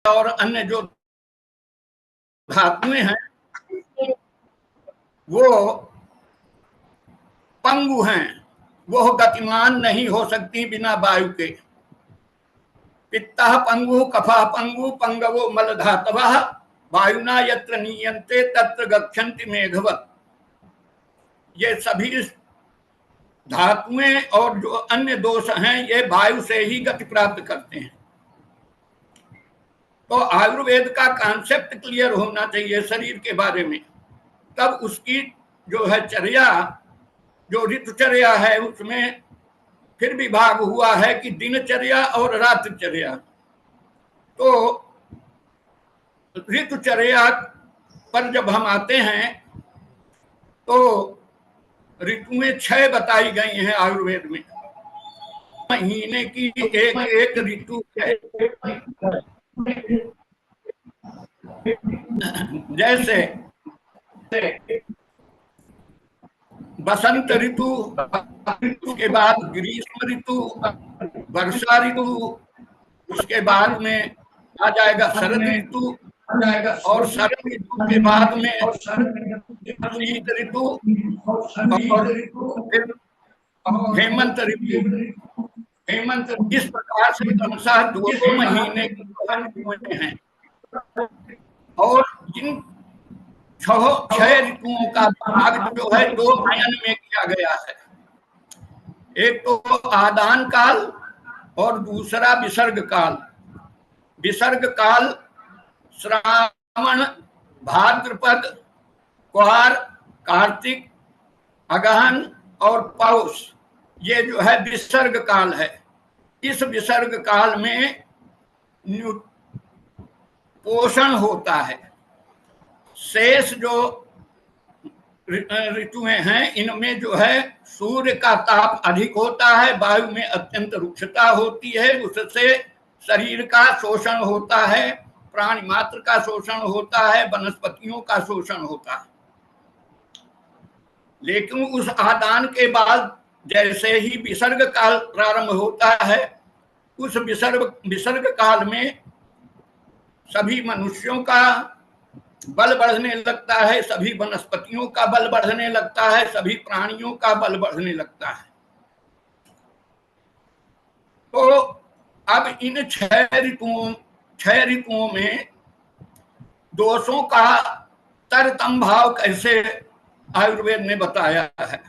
और अन्य जो धातुएं हैं वो पंगु हैं, वो गतिमान नहीं हो सकती बिना वायु के। पित्तः पंगु, कफः पंगु, पंगवो मल धातवः, वायुना यत्र नीयन्ते तत्र गच्छन्ति मेघवत्। ये सभी धातुएं और जो अन्य दोष हैं ये वायु से ही गति प्राप्त करते हैं। तो आयुर्वेद का कॉन्सेप्ट क्लियर होना चाहिए शरीर के बारे में, तब उसकी जो है चर्या, जो ऋतुचर्या है उसमें फिर विभाग हुआ है कि दिनचर्या और रात्रिचर्या। तो ऋतुचर्या पर जब हम आते हैं तो ऋतुएं 6 बताई गई हैं आयुर्वेद में। महीने की एक एक ऋतु है, जैसे बसंत ऋतु, उसके बाद ग्रीष्म ऋतु, वर्षा ऋतु, उसके बाद में आ जाएगा शरद ऋतु, और शरद ऋतु के बाद में शीत ऋतु, और फिर हेमंत ऋतु। इस प्रकार से क्रमशः 2 महीने की ऋतुएं हैं। और जिन 6 ऋतुओं का भाग जो है 2 आयन में किया गया है, एक तो आदान काल और दूसरा विसर्ग काल। विसर्ग काल श्रावण, भाद्रपद, क्वार, कार्तिक, अगहन और पौष, ये जो है विसर्ग काल है। इस विसर्ग काल में पोषण होता है। शेष जो ऋतुएं हैं इनमें जो है सूर्य का ताप अधिक होता है, वायु में अत्यंत रुक्षता होती है, उससे शरीर का शोषण होता है, प्राणी मात्र का शोषण होता है, वनस्पतियों का शोषण होता है। लेकिन उस आदान के बाद जैसे ही विसर्ग काल प्रारंभ होता है, उस विसर्ग काल में सभी मनुष्यों का बल बढ़ने लगता है, सभी वनस्पतियों का बल बढ़ने लगता है, सभी प्राणियों का बल बढ़ने लगता है। तो अब इन 6 ऋतुओं में दोषों का तरतम भाव कैसे आयुर्वेद ने बताया है।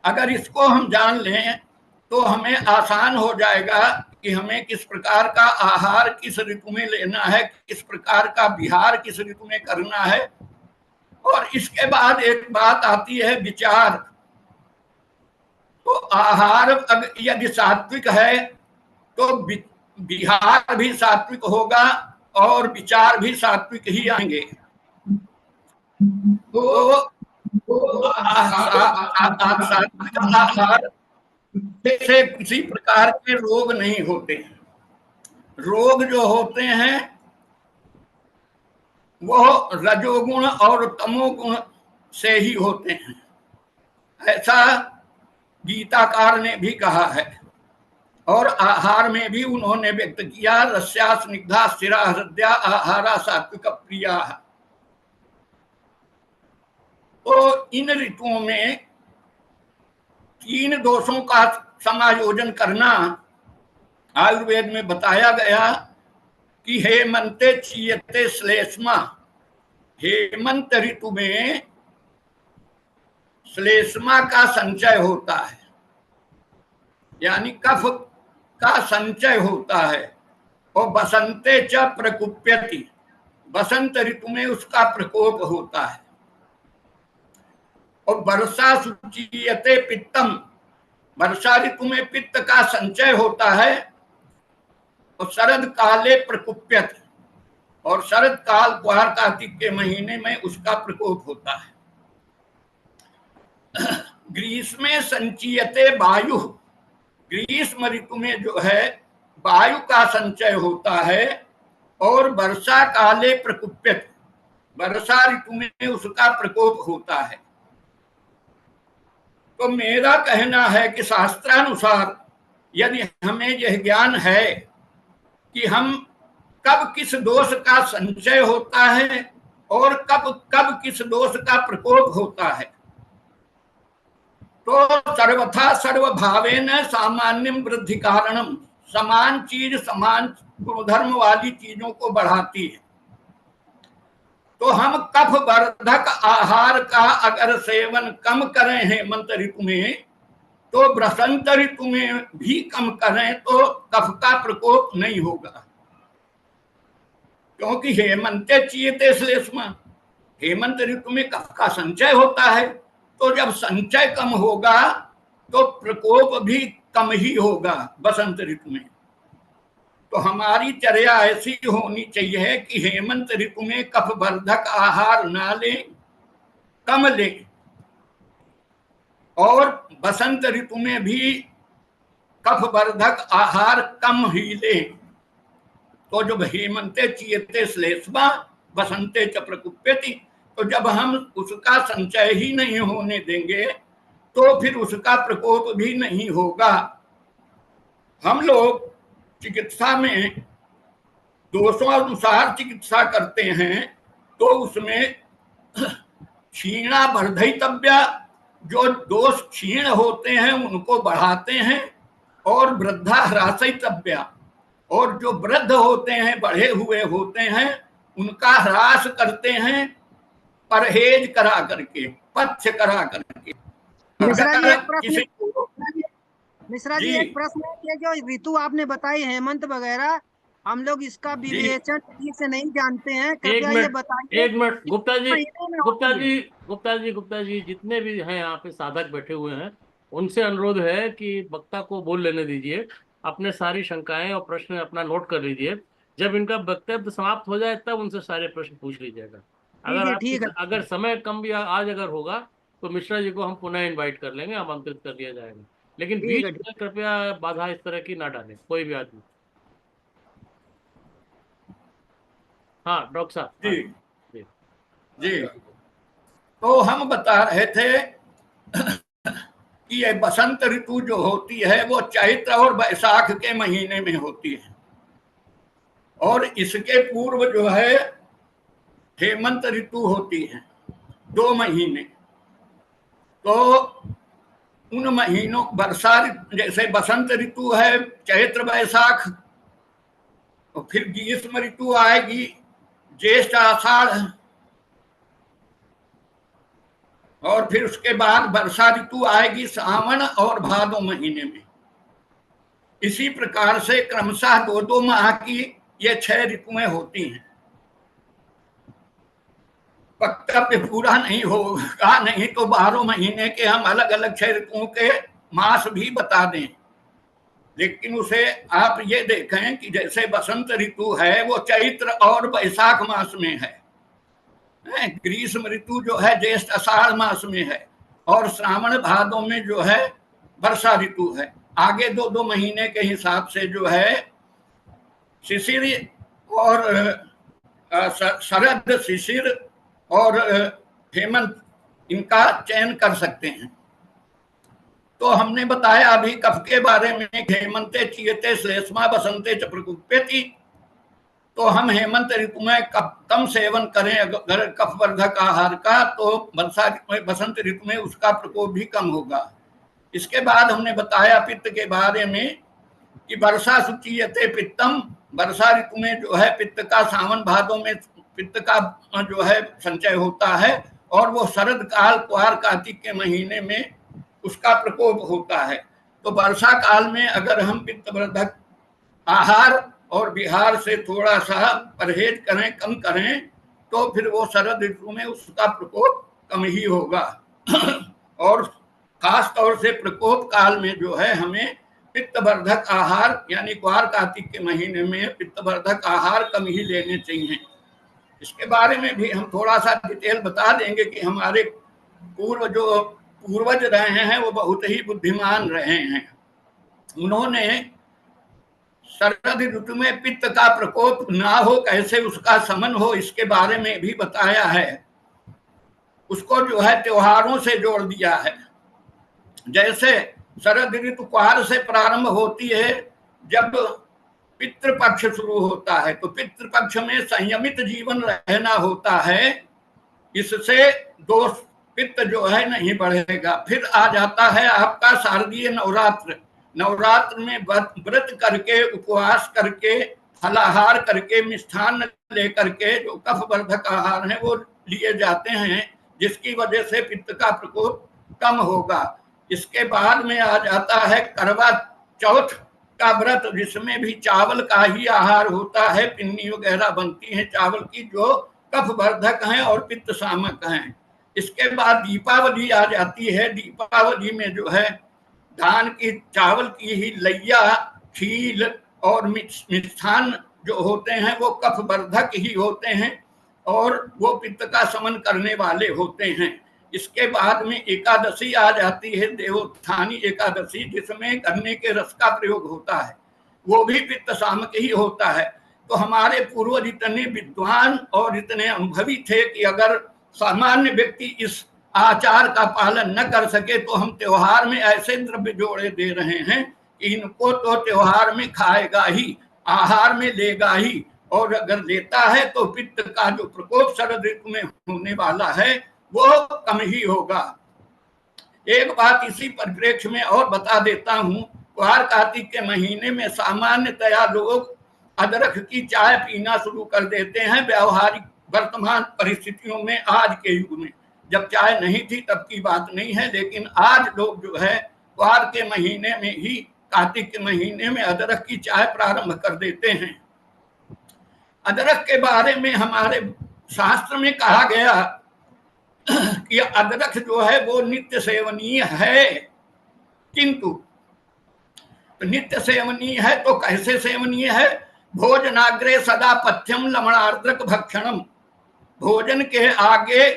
अगर इसको हम जान लें तो हमें आसान हो जाएगा कि हमें किस प्रकार का आहार किस ऋतु में लेना है, किस प्रकार का विहार किस ऋतु में करना है। और इसके बाद एक बात आती है विचार। तो आहार यदि सात्विक है तो विहार भी सात्विक होगा और विचार भी सात्विक ही आएंगे। तो सात्विक आहार से किसी प्रकार के रोग नहीं होते। रोग जो होते हैं वो रजोगुण और तमोगुण से ही होते हैं, ऐसा गीताकार ने भी कहा है। और आहार में भी उन्होंने व्यक्त किया, रस्या स्निग्धा स्थिरा हृदया आहारा सात्विक प्रिया। तो इन ऋतुओं में 3 दोषों का समायोजन करना आयुर्वेद में बताया गया कि हेमंते चीयते श्लेष्मा। हेमंत ऋतु में श्लेष्मा का संचय होता है, यानी कफ का संचय होता है। और बसंते च प्रकुप्यति, बसंत ऋतु में उसका प्रकोप होता है। और वर्षा सुचीयते पित्तम, वर्षा ऋतु में पित्त का संचय होता है। और शरद काले प्रकुप्यत, और शरद काल क्वार कार्तिक के महीने में उसका प्रकोप होता है। ग्रीष्मे संचीयते वायु, ग्रीष्म ऋतु में जो है वायु का संचय होता है। और वर्षा काले प्रकुप्यत, वर्षा ऋतु में उसका प्रकोप होता है। तो मेरा कहना है कि शास्त्रानुसार यदि हमें यह ज्ञान है कि हम कब किस दोष का संचय होता है और कब कब किस दोष का प्रकोप होता है। तो सर्वथा सर्वभावेन सामान्यम वृद्धि कारणम, समान चीज समान गुणधर्म वाली चीजों को बढ़ाती है। तो हम कफ वर्धक आहार का अगर सेवन कम करें हेमंत ऋतु में, तो बसंत ऋतु में भी कम करें तो कफ का प्रकोप नहीं होगा, क्योंकि हेमंते चीयते श्लेष्मा, हेमंत ऋतु में कफ का संचय होता है। तो जब संचय कम होगा तो प्रकोप भी कम ही होगा बसंत ऋतु में। तो हमारी चर्या ऐसी होनी चाहिए कि हेमंत ऋतु में कफ वर्धक आहार ना लें, कम लें, और बसंत ऋतु में भी कफ वर्धक आहार कम ही लें। तो जब हेमंते चीयते श्लेष्मा बसंते च प्रकुप्यति, तो जब हम उसका संचय ही नहीं होने देंगे तो फिर उसका प्रकोप भी नहीं होगा। हम लोग चिकित्सा में दोषानुसार चिकित्सा करते हैं, तो उसमें क्षीणा वर्धितव्या, जो दोष क्षीण होते हैं उनको बढ़ाते हैं, और वृद्धा ह्रासितव्या, और जो वृद्ध होते हैं बढ़े हुए होते हैं उनका ह्रास करते हैं परहेज करा करके, पथ्य करा करके। मिश्रा जी एक प्रश्न है कि जो ऋतु आपने बताई हेमंत वगैरह, हम लोग इसका विवेचन ठीक से नहीं जानते हैं, कृपया ये बताइए। एक मिनट गुप्ता जी जितने भी हैं यहाँ पे साधक बैठे हुए हैं, उनसे अनुरोध है कि वक्ता को बोल लेने दीजिए, अपने सारी शंकाएं और प्रश्न अपना नोट कर लीजिए। जब इनका वक्तव्य समाप्त हो जाए तब उनसे सारे प्रश्न पूछ लीजिएगा। अगर समय कम भी आज अगर होगा तो मिश्रा जी को हम पुनः इनवाइट कर लेंगे, आमंत्रित कर लिया जाएगा, लेकिन बीच में कृपया बाधा इस तरह की ना डालें कोई भी आदमी। हाँ डॉक्टर साहब। जी जी, तो हम बता रहे थे कि ये बसंत ऋतु जो होती है वो चैत्र और बैसाख के महीने में होती है, और इसके पूर्व जो है हेमंत ऋतु होती है 2 महीने। तो उन महीनों वर्षा, जैसे बसंत ऋतु है चैत्र बैसाख, तो फिर ग्रीष्म ऋतु आएगी ज्येष्ठ आषाढ़, और फिर उसके बाद वर्षा ऋतु आएगी सावन और भादो महीने में। इसी प्रकार से क्रमशः 2-2 माह की ये 6 ऋतुएं होती हैं। वक्तव्य पूरा नहीं होगा, नहीं तो 12 महीने के हम अलग अलग 6 ऋतुओं के मास भी बता दें, लेकिन उसे आप ये देखें कि जैसे बसंत ऋतु है वो चैत्र और बैसाख मास में है, ग्रीष्म ऋतु जो है ज्येष्ठ आषाढ़ मास में है, और श्रावण भादों में जो है वर्षा ऋतु है। आगे 2-2 महीने के हिसाब से जो है शिशिर और शरद, शिशिर और हेमंत, इनका चयन कर सकते हैं। तो हमने बताया अभी कफ के बारे में, हेमंते चीयते श्लेष्मा बसंते च प्रकुप्यति। तो हम हेमंत ऋतु में कम सेवन करें अगर कफ वर्धक आहार का, तो बसंत ऋतु में उसका प्रकोप भी कम होगा। इसके बाद हमने बताया पित्त के बारे में कि वर्षा सुचीयते पित्तम, वर्षा ऋतु में जो है पित्त का सावन भादों में पित्त का जो है संचय होता है, और वो शरद काल क्वार कार्तिक के महीने में उसका प्रकोप होता है। तो वर्षा काल में अगर हम पित्तवर्धक आहार और विहार से थोड़ा सा परहेज करें, कम करें, तो फिर वो शरद ऋतु में उसका प्रकोप कम ही होगा। और खास तौर से प्रकोप काल में जो है हमें पित्तवर्धक आहार, यानी क्वार कार्तिक के महीने में पित्तवर्धक आहार कम ही लेने चाहिए। इसके बारे में भी हम थोड़ा सा डिटेल बता देंगे कि हमारे पूर्वज रहे हैं वो बहुत ही बुद्धिमान रहे हैं। उन्होंने शरद ऋतु में पित्त का प्रकोप ना हो, कैसे उसका शमन हो, इसके बारे में भी बताया है। उसको जो है त्योहारों से जोड़ दिया है। जैसे शरद ऋतु क्वार से प्रारंभ होती है, जब पितृपक्ष शुरू होता है। तो पितृपक्ष में संयमित जीवन रहना होता है, इससे दोष पित्त जो है नहीं बढ़ेगा। फिर आ जाता है आपका शारदीय नवरात्र। नवरात्र में व्रत करके, उपवास करके, फलाहार करके, मिष्ठान्न लेकर के जो कफवर्धक आहार है वो लिए जाते हैं, जिसकी वजह से पित्त का प्रकोप कम होगा। इसके बाद में आ जाता है करवा चौथ का व्रत, जिसमें भी चावल का ही आहार होता है, पिन्नी वगैरह बनती है चावल की, जो कफवर्धक हैं और पित्त शामक हैं। इसके बाद दीपावली आ जाती है। दीपावली में जो है धान की, चावल की ही लैया, खील और मिष्ठान्न जो होते हैं वो कफवर्धक ही होते हैं और वो पित्त का शमन करने वाले होते हैं। इसके बाद में एकादशी आ जाती है, देवोत्थानी एकादशी, जिसमें गन्ने के रस का प्रयोग होता है, वो भी पित्त शामक ही होता है। तो हमारे पूर्वज इतने विद्वान और इतने अनुभवी थे कि अगर सामान्य व्यक्ति इस आचार का पालन न कर सके तो हम त्योहार में ऐसे द्रव्य जोड़े दे रहे हैं कि इनको तो त्योहार में खाएगा ही, आहार में लेगा ही, और अगर लेता है तो पित्त का जो प्रकोप शरद ऋतु में होने वाला है वो कम ही होगा। एक बात इसी परिप्रेक्ष्य में और बता देता हूँ, कुआर कार्तिक के महीने में सामान्यतया लोग अदरक की चाय पीना शुरू कर देते हैं। व्यावहारिक वर्तमान परिस्थितियों में, आज के युग में, जब चाय नहीं थी तब की बात नहीं है, लेकिन आज लोग जो है कुआर के महीने में ही, कार्तिक के महीने में अदरक की चाय प्रारंभ कर देते हैं। अदरक के बारे में हमारे शास्त्र में कहा गया कि अदरक जो है वो नित्य सेवनीय है, किंतु नित्य सेवनीय है तो कैसे सेवनीय है? भोजनाग्रे सदा पथ्यम लवणार्द्रक भक्षणम। भोजन के आगे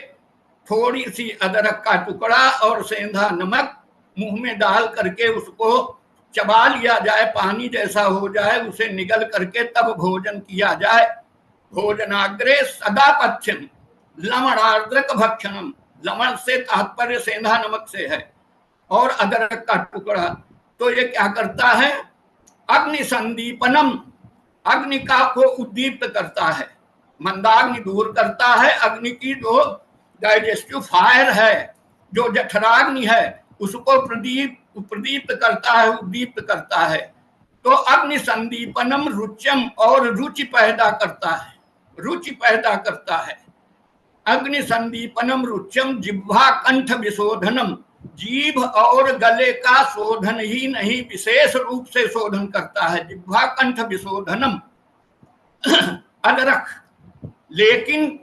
थोड़ी सी अदरक का टुकड़ा और सेंधा नमक मुंह में डाल करके उसको चबा लिया जाए, पानी जैसा हो जाए, उसे निगल करके तब भोजन किया जाए। भोजनाग्रे सदा पथ्यम लवणार्द्रक भक्षणम। लवण से तात्पर्य सेंधा नमक से है, और अदरक का टुकड़ा। तो ये क्या करता है? अग्नि संदीपनम, अग्नि का को उद्दीप्त करता है, मंदाग्नि दूर करता है। अग्नि की जो डाइजेस्टिव फायर है, जो जठराग्नि है, उसको प्रदीप्त करता है, उद्दीप्त करता है। तो अग्नि संदीपनम रुच्यम, और रुचि पैदा करता है, रुचि पैदा करता है। अग्नि संदीपनम रुच्यम जिह्वा कंठ विशोधनम। जीभ और गले का शोधन ही नहीं, विशेष रूप से शोधन करता है, जिह्वा कंठ विशोधनम अदरक। लेकिन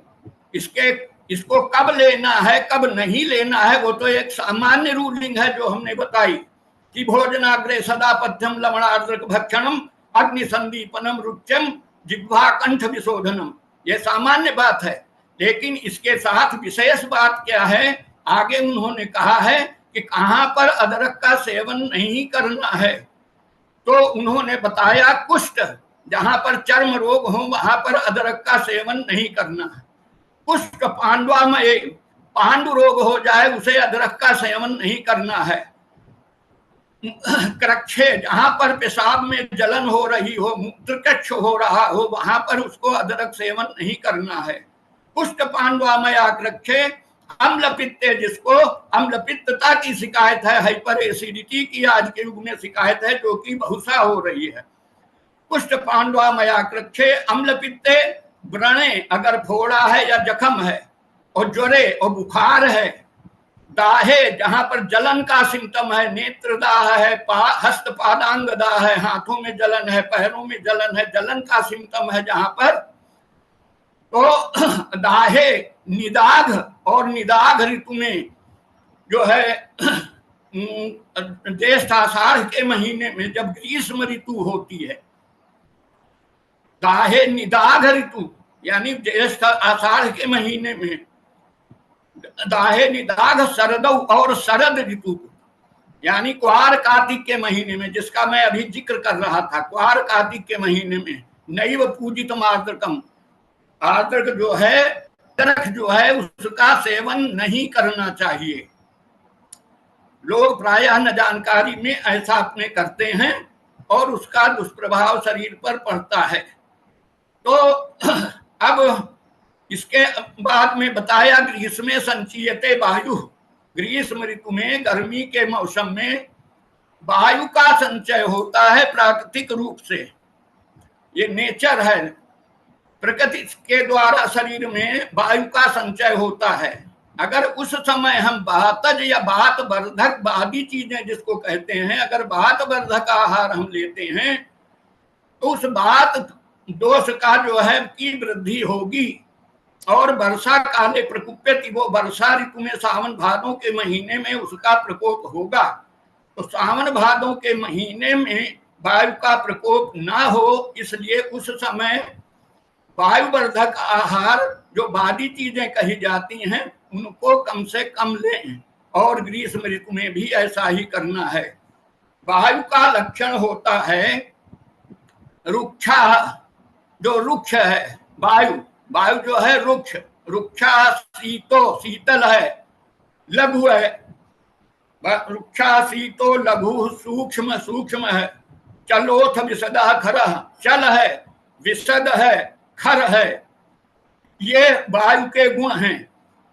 इसको कब लेना है, कब नहीं लेना है, वो तो एक सामान्य रूलिंग है जो हमने बताई कि भोजनाग्रे सदा पथ्यम लवणार्द्रक भक्षणम अग्नि संदीपनम रुच्यम जिह्वा कंठ विशोधनम। ये सामान्य बात है, लेकिन इसके साथ विशेष बात क्या है? आगे उन्होंने कहा है कि कहां पर अदरक का सेवन नहीं करना है। तो उन्होंने बताया कुष्ठ, जहां पर चर्म रोग हो वहां पर अदरक का सेवन नहीं करना है। कुष्ठ पांडवामय, पांडु रोग हो जाए उसे अदरक का सेवन नहीं करना है। क्रक्षे, जहां पर पेशाब में जलन हो रही हो, मूत्रकक्ष हो रहा हो, वहां पर उसको अदरक सेवन नहीं करना है। कुष्ठ पांडवामया क्रक्षे अम्ल पित्ते, जिसको अम्ल पित्तता की शिकायत है, हाइपर एसिडिटी की आज के युग में शिकायत है, जो कि बहुसा हो रही है। कुष्ठ पांडवामया क्रक्षे अम्ल पित्ते व्रणे, अगर फोड़ा है या जख्म है, और ज्वरे और बुखार है। दाहे, जहां पर जलन का सिम्टम है, नेत्र दाह है, हस्त पादांग दाह है, हाथों में जलन है, पैरों में जलन है, जलन का सिम्टम है जहां पर, तो दाहे निदाघ, और निदाघ ऋतु में जो है ज्येष्ठ आषाढ़ के महीने में जब ग्रीष्म ऋतु होती है, दाहे निदाघ ऋतु यानी ज्येष्ठ आषाढ़ के महीने में, दाहे निदाघ शरदौ, और शरद ऋतु यानी कुआर कार्तिक के महीने में, जिसका मैं अभी जिक्र कर रहा था, कुआर कार्तिक के महीने में नैव पूजितम आर्द्रकम, आर्द्रक जो है, अदरक जो है, उसका सेवन नहीं करना चाहिए। लोग प्रायः न जानकारी में ऐसा अपने करते हैं और उसका दुष्प्रभाव शरीर पर पड़ता है। तो अब इसके बाद में बताया ग्रीष्मे संचीयते वायु, ग्रीष्म ऋतु में, गर्मी के मौसम में वायु का संचय होता है प्राकृतिक रूप से। ये नेचर है, प्रकृति के द्वारा शरीर में वायु का संचय होता है। अगर उस समय हम वातज या वात वर्धक आदि चीजें जिसको कहते हैं, अगर वात वर्धक आहार हम लेते हैं तो उस वात दोष का जो है की वृद्धि होगी। और वर्षा काले प्रकोप्यति, वो वर्षा ऋतु में सावन भादों के महीने में उसका प्रकोप होगा। तो सावन भादों के महीने में वायु का प्रकोप ना हो, इसलिए उस समय वायुवर्धक आहार जो बादी चीजें कही जाती हैं उनको कम से कम लें। और ग्रीष्म ऋतु में भी ऐसा ही करना है। वायु का लक्षण होता है रुक्षा, जो रुक्ष है वायु, वायु जो है रुक्ष, रुक्षा शीतो, शीतल है, लघु है, रुक्षा शीतो लघु, सूक्ष्म, सूक्ष्म है, चलोथ विशदा खर, चल है, विशद है, खर है। ये वायु के गुण हैं।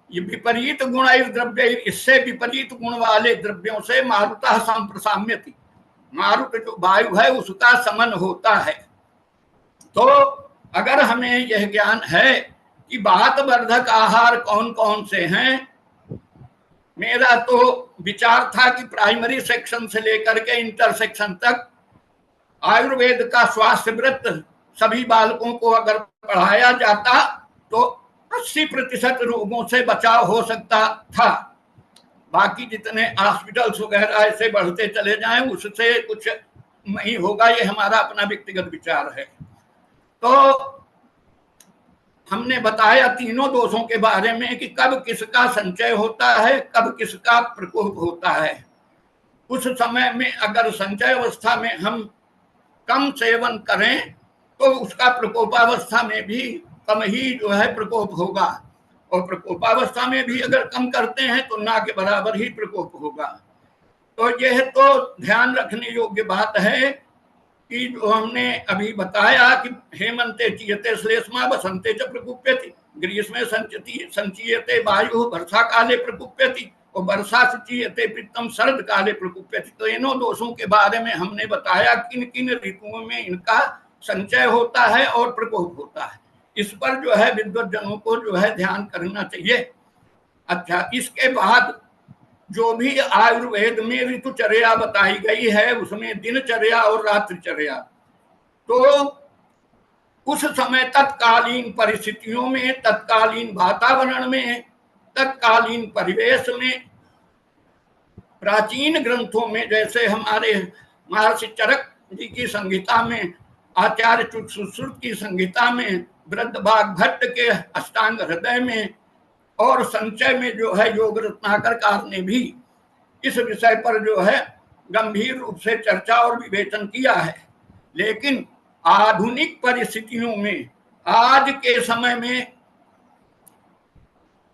ये विपरीत गुण द्रव्य, इससे विपरीत गुण वाले द्रव्यों से मारुतः संप्रसाम्यति, मारुत जो वायु है उसका समन होता है। तो अगर हमें यह ज्ञान है कि वात वर्धक आहार कौन कौन से हैं, मेरा तो विचार था कि प्राइमरी सेक्शन से लेकर के इंटर सेक्शन तक आयुर्वेद का स्वास्थ्य वृत्त सभी बालकों को अगर पढ़ाया जाता तो 80% रोगों से बचाव हो सकता था। बाकी जितने हॉस्पिटल्स वगैरह ऐसे बढ़ते चले जाएं उससे कुछ नहीं होगा, ये हमारा अपना व्यक्तिगत विचार है। तो हमने बताया तीनों दोषों के बारे में कि कब किसका संचय होता है, कब किसका प्रकोप होता है। उस समय में अगर संचय अवस्था में हम कम सेवन करें तो उसका प्रकोपावस्था में भी कम ही जो है प्रकोप होगा, और प्रकोपावस्था में भी अगर कम करते हैं तो ना के बराबर ही प्रकोप होगा। तो यह तो ध्यान रखने योग्य बात है कि जो हमने अभी बताया कि हेमंते चीयते श्लेष्मा वसंते च प्रकुप्यति, ग्रीष्मे संचीयते वायु वर्षा काले प्रकुप्यति और वर्षा सुचीयते पित्तम शरद काले प्रकुप्यति। तो इन्हों दोषों के बारे में हमने बताया किन किन ऋतुओं में इनका संचय होता है और प्रकोप होता है। इस पर जो है विद्वत जनों को जो है ध्यान करना चाहिए। अच्छा, इसके बाद जो भी आयुर्वेद में ऋतुचर्या बताई गई है उसमें दिनचर्या और रात्रिचर्या, तो उस समय तत्कालीन परिस्थितियों में, तत्कालीन वातावरण में, तत्कालीन परिवेश में, प्राचीन ग्रंथों में जैसे हमारे महर्षि चरक जी की संहिता में, आचार्य सुश्रुत की संहिता में, वृद्धभाग भट्ट के अष्टांग हृदय में और संचय में जो है योग रत्नाकर ने भी इस विषय पर जो है गंभीर रूप से चर्चा और विवेचन किया है। लेकिन आधुनिक परिस्थितियों में, आज के समय में,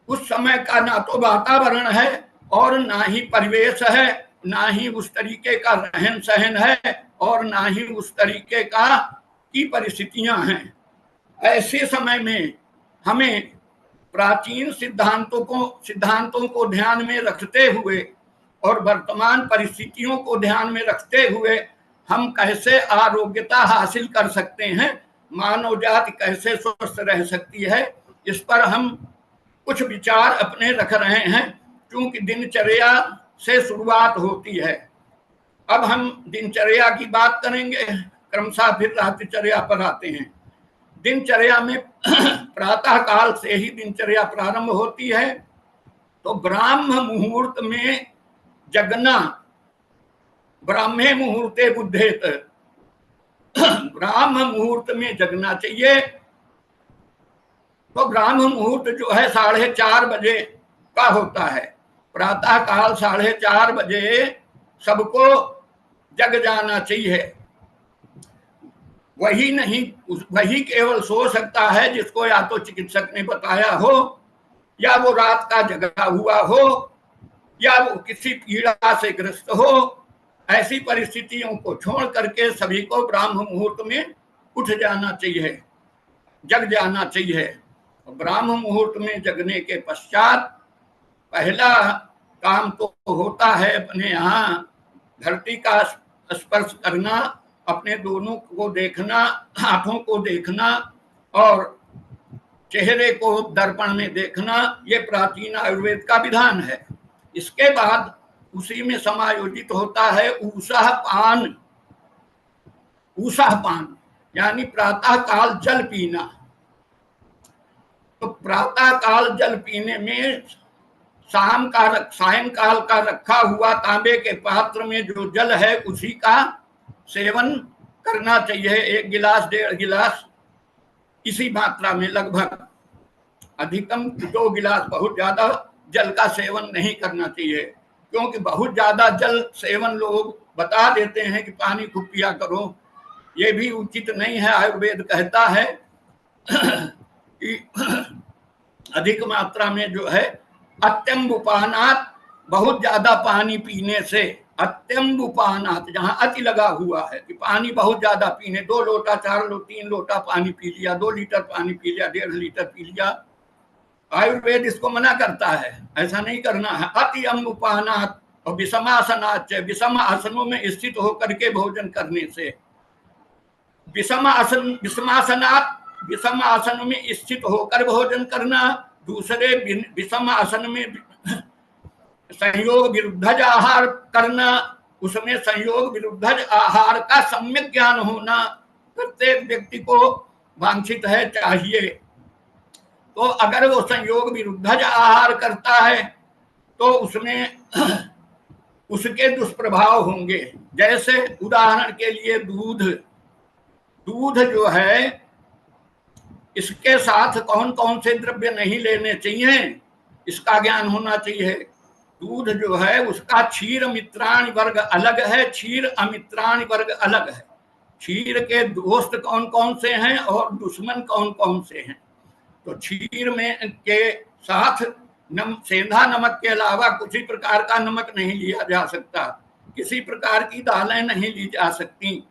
उस समय का ना तो वातावरण है और ना ही परिवेश है, ना ही उस तरीके का रहन सहन है और ना ही उस तरीके का की परिस्थितियां हैं। ऐसे समय में हमें प्राचीन सिद्धांतों को ध्यान में रखते हुए और वर्तमान परिस्थितियों को ध्यान में रखते हुए हम कैसे आरोग्यता हासिल कर सकते हैं, मानव जाति कैसे स्वस्थ रह सकती है, इस पर हम कुछ विचार अपने रख रहे हैं। क्योंकि दिनचर्या से शुरुआत होती है। अब हम दिनचर्या की बात करेंगे, क्रमशः फिर रात्रिचर्या पर आते हैं। दिनचर्या में प्रातः काल से ही दिनचर्या प्रारंभ होती है। तो ब्राह्म मुहूर्त में जगना, ब्राह्मे मुहूर्ते बुद्धेत, ब्राह्म मुहूर्त में जगना चाहिए। तो ब्राह्म मुहूर्त जो है 4:30 बजे का होता है। प्रातः काल 4:30 बजे सबको जग जाना चाहिए। वही नहीं, वही केवल सो सकता है जिसको या तो चिकित्सक ने बताया हो, या वो रात का जगा हुआ हो, या वो किसी पीड़ा से ग्रस्त हो। ऐसी परिस्थितियों को छोड़ करके सभी को ब्राह्म मुहूर्त में उठ जाना चाहिए, जग जाना चाहिए। ब्राह्म मुहूर्त में जगने के पश्चात पहला काम तो होता है अपने यहाँ धरती का स्पर्श करना, अपने दोनों को देखना, हाथों को देखना और चेहरे को दर्पण में देखना। ये प्राचीन आयुर्वेद का विधान है। इसके बाद उसी में समायोजित होता है ऊषा पान। ऊषा पान यानी प्रातः काल जल पीना। तो प्रातः काल जल पीने में सायंकाल का रखा हुआ तांबे के पात्र में जो जल है उसी का सेवन करना चाहिए। 1 गिलास 1.5 गिलास इसी मात्रा में, लगभग अधिकतम 2 गिलास, बहुत ज्यादा जल का सेवन नहीं करना चाहिए, क्योंकि बहुत ज्यादा जल सेवन लोग बता देते हैं कि पानी खूब पिया करो, ये भी उचित नहीं है। आयुर्वेद कहता है कि अधिक मात्रा में जो है अत्यंबुपानात, बहुत ज्यादा पानी पीने से, अत्यंबुपानात जहां अति लगा हुआ है कि पानी बहुत ज्यादा पीने, 2 लोटा 4 लोटा 3 लोटा पानी पी लिया, 2 लीटर पानी पी लिया, 1.5 लीटर पी लिया, आयुर्वेद इसको मना करता है, ऐसा नहीं करना है। अति अम्बुपानात और विषमासनात, विषम आसनों में स्थित होकर के भोजन करने से, विषमासनात विषम आसन में स्थित होकर भोजन करना, दूसरे विषम आसन में संयोग विरुद्धज आहार करना, उसमें संयोग विरुद्धज आहार का सम्यक ज्ञान होना प्रत्येक व्यक्ति को वांछित है, चाहिए। तो अगर वो संयोग विरुद्धज आहार करता है तो उसमें उसके दुष्प्रभाव होंगे। जैसे उदाहरण के लिए दूध जो है, इसके साथ कौन कौन से द्रव्य नहीं लेने चाहिए इसका ज्ञान होना चाहिए। दूध जो है उसका क्षीर मित्राणि वर्ग अलग है, क्षीर अमित्राणि वर्ग अलग है। क्षीर के दोस्त कौन कौन से हैं और दुश्मन कौन कौन से हैं। तो क्षीर में के साथ सेंधा नमक के अलावा किसी प्रकार का नमक नहीं लिया जा सकता, किसी प्रकार की दालें नहीं ली जा सकती।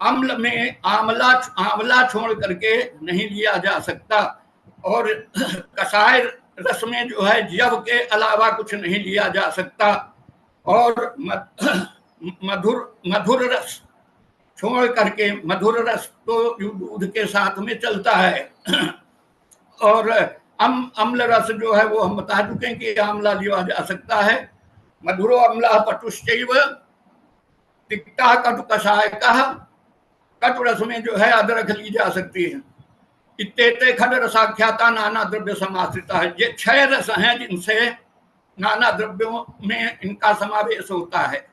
अम्ल में आंवला छोड़ करके नहीं लिया जा सकता, और कसाय रस में जो है जव के अलावा कुछ नहीं लिया जा सकता, और मधुर रस छोड़ करके, मधुर रस तो दूध के साथ में चलता है, और अम्ल रस जो है वो हम बता चुके हैं कि आंवला लिया जा सकता है। मधुरो अम्ला पटुश्चैव तिक्ता कटु कषाय का, कटु रस में जो है अदरक ली जा सकती है। इत्तेते खड रसाख्याता नाना द्रव्य समाश्रिता है। ये 6 रस हैं जिनसे नाना द्रव्यों में इनका समावेश होता है।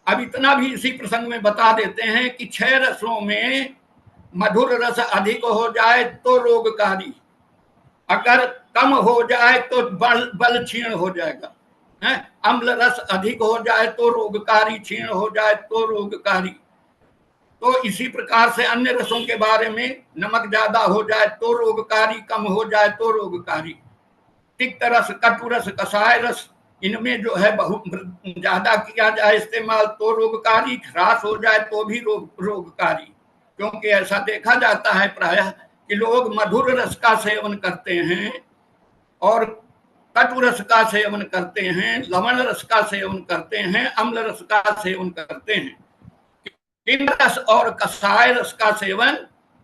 अब इतना भी इसी प्रसंग में बता देते हैं कि 6 रसों में मधुर रस अधिक हो जाए तो रोगकारी, अगर कम हो जाए तो बल क्षीण हो जाएगा। अम्ल रस अधिक हो जाए तो रोगकारी, क्षीण हो जाए तो रोगकारी। तो इसी प्रकार से अन्य रसों के बारे में, नमक ज्यादा हो जाए तो रोगकारी, कम हो जाए तो रोगकारी। तिक्त रस, कटु रस, कषाय रस, इनमें जो है बहुत ज्यादा किया जाए इस्तेमाल तो रोगकारी, ह्रास हो जाए तो भी रोगकारी। क्योंकि ऐसा देखा जाता है प्रायः कि लोग मधुर रस का सेवन करते हैं और कटु रस का सेवन करते हैं, लवण रस का सेवन करते हैं, अम्ल रस का सेवन करते हैं, तिक्त रस और कषाय रस का सेवन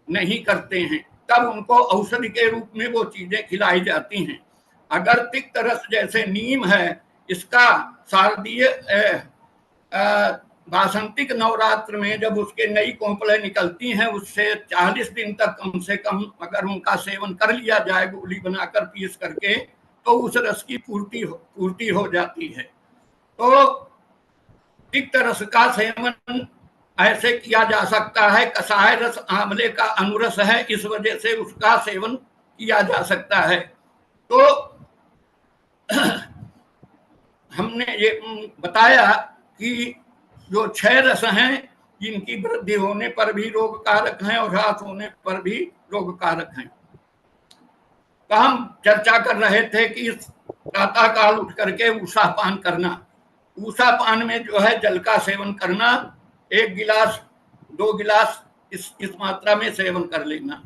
नहीं करते हैं। तब उनको औषधि के रूप में वो चीजें खिलाई जाती हैं। अगर तिक्त रस जैसे नीम है, इसका शारदीय वासंतिक नवरात्र में जब उसके नई कोंपलें निकलती हैं, उससे 40 दिन तक कम से कम अगर उनका सेवन कर लिया जाए गोली बनाकर पीस करके, तो उस रस की पूर्ति हो जाती है। तो तिक्त रस का सेवन ऐसे किया जा सकता है। कषाय रस आंवले का अनुरस है, इस वजह से उसका सेवन किया जा सकता है। तो हमने ये बताया कि जो 6 रस हैं जिनकी वृद्धि होने पर भी रोग कारक हैं और ह्रास होने पर भी रोग कारक हैं। तो हम चर्चा कर रहे थे कि प्रातः काल उठ करके उषा पान करना। ऊषा पान में जो है जल का सेवन करना, 1 गिलास 2 गिलास इस मात्रा में सेवन कर लेना।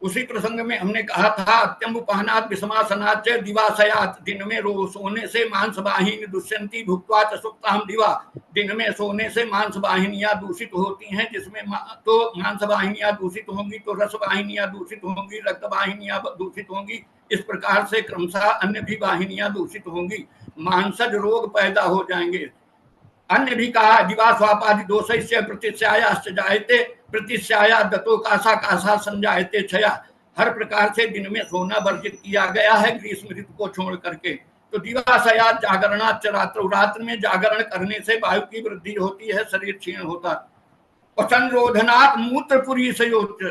उसी प्रसंग में हमने कहा था अत्यंब पानात विषमासनाच दिवासयात, दिन में सोने से मांस वाहिनी दुष्यंती भुक्त्वा च सुप्ताम दिवा, दिन में सोने से मांस वाहिनियां दूषित होती हैं, जिसमें तो मांस वाहिनियां दूषित होंगी तो रस वाहिनियां दूषित होंगी, रक्त वाहिनियां दूषित होंगी, इस प्रकार से क्रमशः अन्य भी वाहिनियां दूषित होंगी, मांसज रोग पैदा हो जाएंगे। अन्य भी कहा दिवा स्वापादि दोषस्य प्रतिस्यायाश्च जायते, प्रतिस्याया दतो कासा कासा संजायते क्षया। हर प्रकार से दिन में सोना वर्जित किया गया है ग्रीष्म ऋतु को छोड़ करके। तो दिवासयात जागरणाच रात्र, रात्र में जागरण करने से वायु की वृद्धि होती है, शरीर क्षीण होता है। और संरोधनात् मूत्रपुरी सयोच,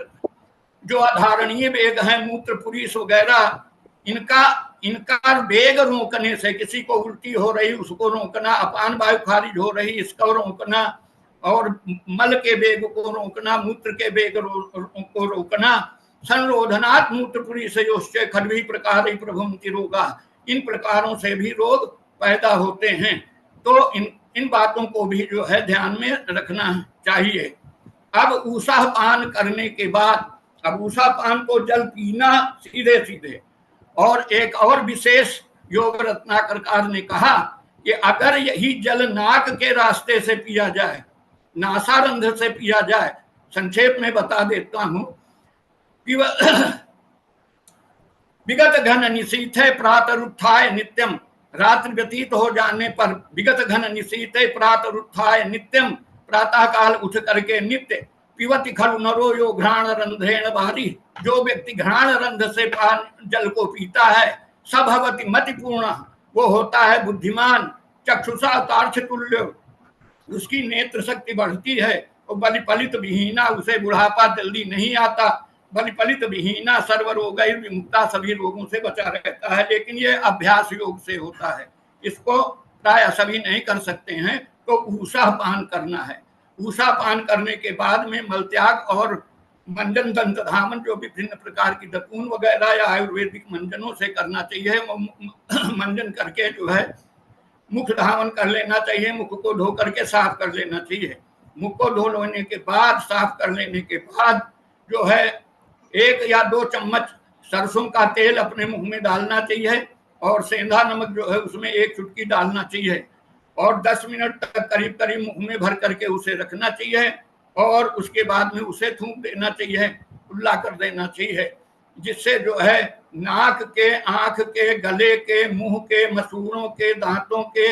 जो अधारणीय वेग है मूत्रपुरीष वगैरह, इनका वेग रोकने से, किसी को उल्टी हो रही उसको रोकना, अपान वायु खारिज हो रही इसको रोकना, और मल के वेग को रोकना, मूत्र के वेग को रोकना। संरोधनात् मूत्रपुरीषयोश्च खड्वी प्रकार प्रभुंति रोगा, इन प्रकारों से भी रोग पैदा होते हैं। तो इन बातों को भी जो है ध्यान में रखना चाहिए। अब ऊषा पान करने के बाद, अब ऊषा पान को जल पीना सीधे सीधे। और एक और विशेष योग रत्नाकरकार ने कहा कि अगर यही जल नाक के रास्ते से पिया जाए, नासारंध्र से पिया जाए, संक्षेप में बता देता हूं कि विगत घन निशीथे प्रातरुत्थाय नित्यम, रात्रि व्यतीत हो जाने पर विगत घन निशीथे प्रातरुत्थाय नित्यम, प्रातः काल उठ करके नित्य पिबति खलु नरो यो घ्राण रंध्रेण बारी, जो व्यक्ति घ्राण रंध्र से पान जल को पीता है सभवति मति पूर्ण, वो होता है बुद्धिमान, चक्षुषा तार्क्ष तुल्य, उसकी नेत्र शक्ति बढ़ती है। और बलिपलित विहीना, उसे बुढ़ापा जल्दी नहीं आता, बलिपलित विहीना सर्व रोग विमुक्ता, सभी रोगों से बचा रहता है। लेकिन ये अभ्यास योग से होता है, इसको प्राय सभी नहीं कर सकते हैं। तो ऊषा पान करना है। ऊषा पान करने के बाद में मलत्याग और मंजन दंत धामन, जो विभिन्न प्रकार की दतून वगैरह या आयुर्वेदिक मंजनों से करना चाहिए। वो मंजन करके जो है मुख धावन कर लेना चाहिए, मुख को धो करके साफ कर लेना चाहिए। मुख को धो लेने के बाद, साफ कर लेने के बाद जो है 1 या 2 चम्मच सरसों का तेल अपने मुंह में डालना चाहिए, और सेंधा नमक जो है उसमें 1 चुटकी डालना चाहिए, और 10 मिनट तक करीब करीब मुंह में भर करके उसे रखना चाहिए, और उसके बाद में उसे थूक देना चाहिए, कुल्ला कर देना चाहिए, जिससे जो है नाक के, आंख के, गले के, मुंह के, मसूड़ों के, दांतों के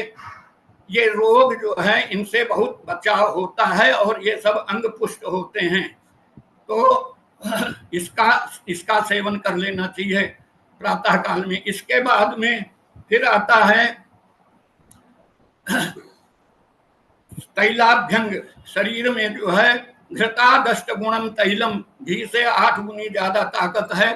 ये रोग जो है इनसे बहुत बचाव होता है, और ये सब अंग पुष्ट होते हैं। तो इसका सेवन कर लेना चाहिए प्रातः काल में। इसके बाद में फिर आता है तैलाभ्यंग, शरीर में जो है घृतादष्ट गुणम तैलम, घी से 8 गुनी ज्यादा ताकत है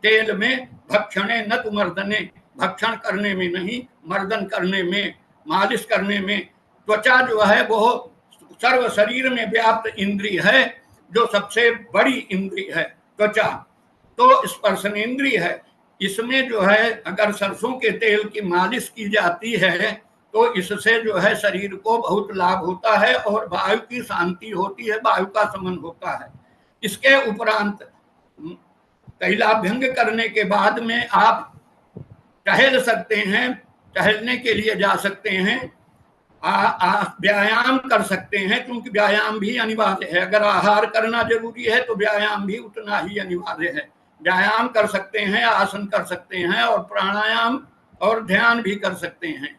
तेल में। भक्षणे न तु मर्दने, भक्षण करने में नहीं, मर्दन करने में, मालिश करने में। त्वचा जो है वो सर्व शरीर में व्याप्त इंद्रिय है, जो सबसे बड़ी इंद्रिय है त्वचा, तो स्पर्शनेंद्रिय है। इसमें जो है अगर सरसों के तेल की मालिश की जाती है तो इससे जो है शरीर को बहुत लाभ होता है, और वायु की शांति होती है, वायु का शमन होता है। इसके उपरांत तैलाभ्यंग करने के बाद में आप टहल सकते हैं, टहलने के लिए जा सकते हैं, व्यायाम कर सकते हैं, क्योंकि व्यायाम भी अनिवार्य है। अगर आहार करना जरूरी है तो व्यायाम भी उतना ही अनिवार्य है। व्यायाम कर सकते हैं, आसन कर सकते हैं, और प्राणायाम और ध्यान भी कर सकते हैं।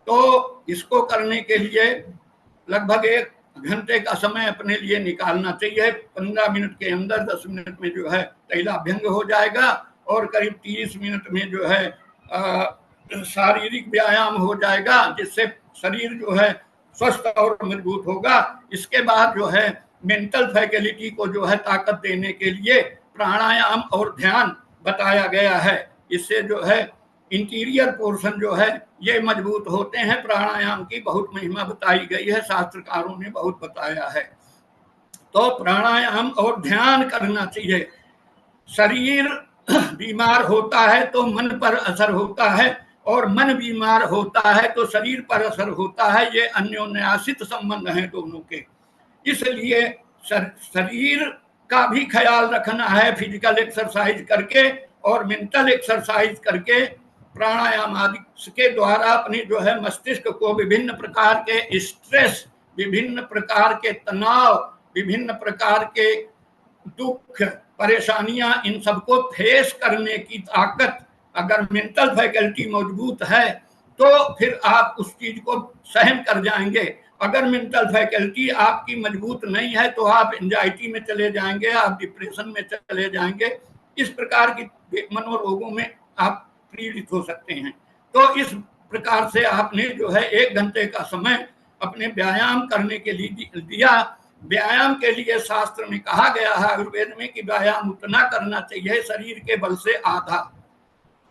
तो इसको करने के लिए लगभग 1 घंटे का समय अपने लिए निकालना चाहिए। 15 मिनट के अंदर 10 मिनट में जो है तैलाभ्यंग हो जाएगा, और करीब 30 मिनट में जो है शारीरिक व्यायाम हो जाएगा, जिससे शरीर जो है स्वस्थ और मजबूत होगा। इसके बाद जो है मेंटल फैकल्टी को जो है ताकत देने के लिए प्राणायाम और ध्यान बताया गया है। इससे जो है इंटीरियर पोर्शन जो है ये मजबूत होते हैं। प्राणायाम की बहुत महिमा बताई गई है, शास्त्रकारों ने बहुत बताया है। तो प्राणायाम और ध्यान करना चाहिए। शरीर बीमार होता है तो मन पर असर होता है, और मन बीमार होता है तो शरीर पर असर होता है। ये अन्योन्याश्रित संबंध हैं दोनों के। इसलिए शरीर का भी ख्याल रखना है फिजिकल एक्सरसाइज करके और मेंटल एक्सरसाइज करके, प्राणायाम आदि के द्वारा अपनी जो है मस्तिष्क को विभिन्न प्रकार के स्ट्रेस, विभिन्न प्रकार के तनाव, विभिन्न प्रकार के दुख, परेशानियां, इन सबको फेस करने की ताकत अगर मेंटल फैकल्टी मजबूत है तो फिर आप उस चीज को सहन कर जाएंगे। अगर मेंटल फैकल्टी आपकी मजबूत नहीं है तो आप एंजाइटी में चले जाएंगे, आप डिप्रेशन में चले जाएंगे। इस प्रकार की मनोरोगों में आप पीड़ित हो सकते हैं। तो इस प्रकार से आपने जो है 1 घंटे का समय अपने व्यायाम करने के लिए दिया। व्यायाम के लिए शास्त्र में कहा गया है आयुर्वेद में कि व्यायाम उतना करना चाहिए शरीर के बल से आधा,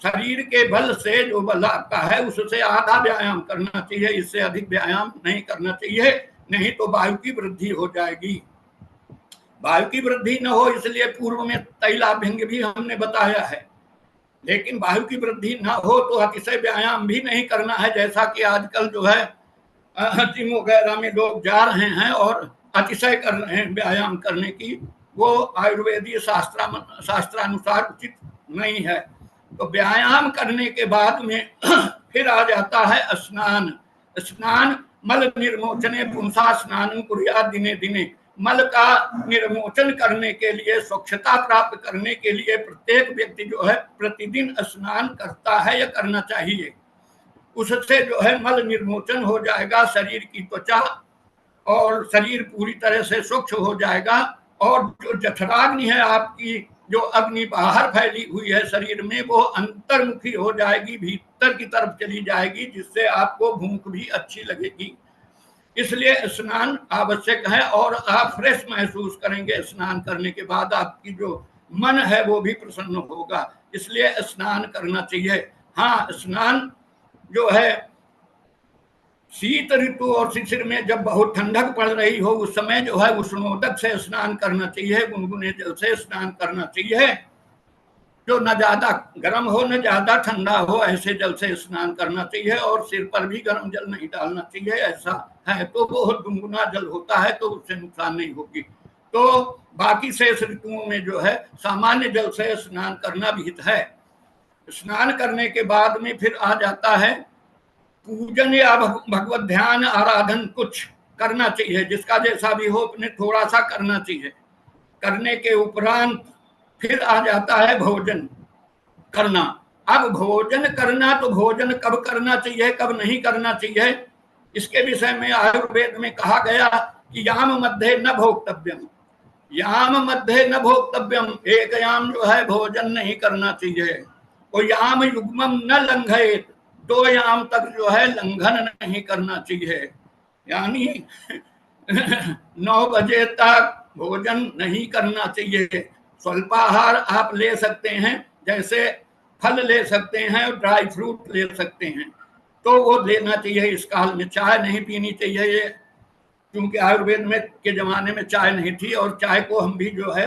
शरीर के बल से जो बल आपका है उससे आधा व्यायाम करना चाहिए, इससे अधिक व्यायाम नहीं करना चाहिए, नहीं तो वायु की वृद्धि हो जाएगी। वायु की वृद्धि न हो इसलिए पूर्व में तैलाभ्यंग भी हमने बताया है, लेकिन वायु की वृद्धि न हो तो अतिशय व्यायाम भी नहीं करना है। जैसा कि आजकल जो है जिम वगैरह में लोग जा रहे हैं और अतिशय कर रहे हैं व्यायाम करने की, वो आयुर्वेदीय शास्त्रानुसार उचित नहीं है। तो व्यायाम करने के बाद में फिर आ जाता है स्नान। स्नान मल निर्मोचने पुंसा स्नान कुर्यात् दिने दिने। मल का निर्मोचन करने के लिए, स्वच्छता प्राप्त करने के लिए प्रत्येक व्यक्ति जो है प्रतिदिन स्नान करता है या करना चाहिए। उससे जो है मल निर्मोचन हो जाएगा, शरीर की त्वचा और शरीर पूरी तरह से स्वच्छ हो जाएगा। और जो जठराग्नि है आपकी, जो अग्नि बाहर फैली हुई है शरीर में, वो अंतर्मुखी हो जाएगी, भीतर की तरफ चली जाएगी, जिससे आपको भूख भी अच्छी लगेगी। इसलिए स्नान आवश्यक है और आप फ्रेश महसूस करेंगे स्नान करने के बाद। आपकी जो मन है वो भी प्रसन्न होगा, इसलिए स्नान करना चाहिए। हाँ, स्नान जो है शीत ऋतु और शिशिर में जब बहुत ठंडक पड़ रही हो उस समय जो है उष्णोदक से स्नान करना चाहिए, गुनगुने जल से स्नान करना चाहिए, जो न ज्यादा गर्म हो न ज्यादा ठंडा हो, ऐसे जल से स्नान करना चाहिए। और सिर पर भी गर्म जल नहीं डालना चाहिए, ऐसा है तो वो गुनगुना जल होता है तो उससे नुकसान नहीं होगी। तो बाकी शेष ऋतुओं में जो है सामान्य जल से स्नान करना विहित है। स्नान करने के बाद में फिर आ जाता है पूजन या भगवत ध्यान आराधन कुछ करना चाहिए, जिसका जैसा भी हो अपने थोड़ा सा करना चाहिए। करने के उपरांत फिर आ जाता है भोजन करना। अब भोजन करना, तो भोजन कब करना चाहिए कब नहीं करना चाहिए, इसके विषय में आयुर्वेद में कहा गया कि याम मध्य न भोक्तव्यम, याम मध्य न भोक्तव्यम, एक याम जो है भोजन नहीं करना चाहिए। और याम युग्मम न लंघयेत, 2 याम तक जो है लंघन नहीं करना चाहिए, यानी 9 बजे तक भोजन नहीं करना चाहिए। स्वल्पाहार आप ले सकते हैं, जैसे फल ले सकते हैं और ड्राई फ्रूट ले सकते हैं, तो वो लेना चाहिए इस काल में। चाय नहीं पीनी चाहिए, क्योंकि आयुर्वेद में के जमाने में चाय नहीं थी और चाय को हम भी जो है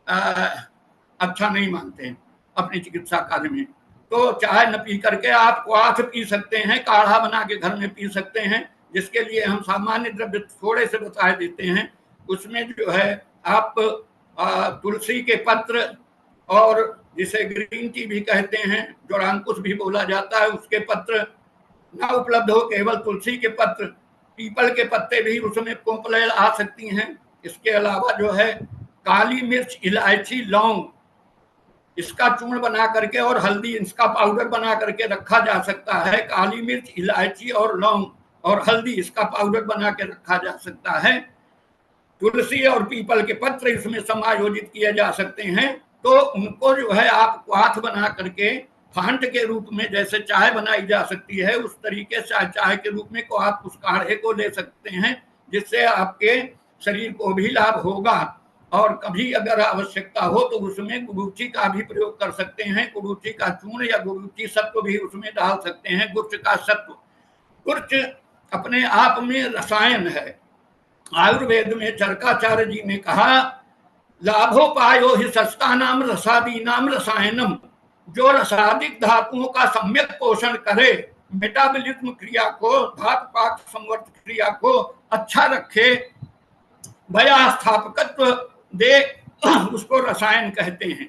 अच्छा नहीं मानते हैं अपनी चिकित्सा कार्य में। तो चाय न पी करके आप क्वाथ पी सकते हैं, काढ़ा बना के घर में पी सकते हैं, जिसके लिए हम सामान्य द्रव्य थोड़े से बता देते हैं। उसमें जो है आप तुलसी के पत्र और जिसे ग्रीन टी भी कहते हैं, जोड़ांकुश भी बोला जाता है, उसके पत्र ना उपलब्ध हो केवल तुलसी के पत्र, पीपल के पत्ते भी उसमें कोंपलेल आ सकती हैं। इसके अलावा जो है काली मिर्च, इलायची, लौंग, इसका चूर्ण बना करके और हल्दी, इसका पाउडर बना करके रखा जा सकता है। काली मिर्च, इलायची और लौंग और हल्दी, इसका पाउडर बना के रखा जा सकता है। तुलसी और पीपल के पत्र इसमें समायोजित किए जा सकते हैं। तो उनको जो है आप क्वाथ बना करके फांट के रूप में जैसे चाय बनाई जा सकती है, उस तरीके से चाय के रूप में को आप उस काढ़े को ले सकते हैं, जिससे आपके शरीर को भी लाभ होगा। और कभी अगर आवश्यकता हो तो उसमें गुरुची का भी प्रयोग कर सकते हैं, गुरुची का चूर्ण या गुरुची सत्व भी उसमें डाल सकते हैं। गुर्च का सत्व, गुर्च अपने आप में रसायन है। आयुर्वेद में चरकाचार्य जी ने कहा लाभोपायो ही सस्ता नाम रसादी नाम रसायनम, जो रसादिक धातुओं का सम्यक पोषण करे, मेटाबॉलिज्म क्रिया को, धातु पाक संवर्त क्रिया को अच्छा रखे, बयास्थापकत्व दे, उसको रसायन कहते हैं।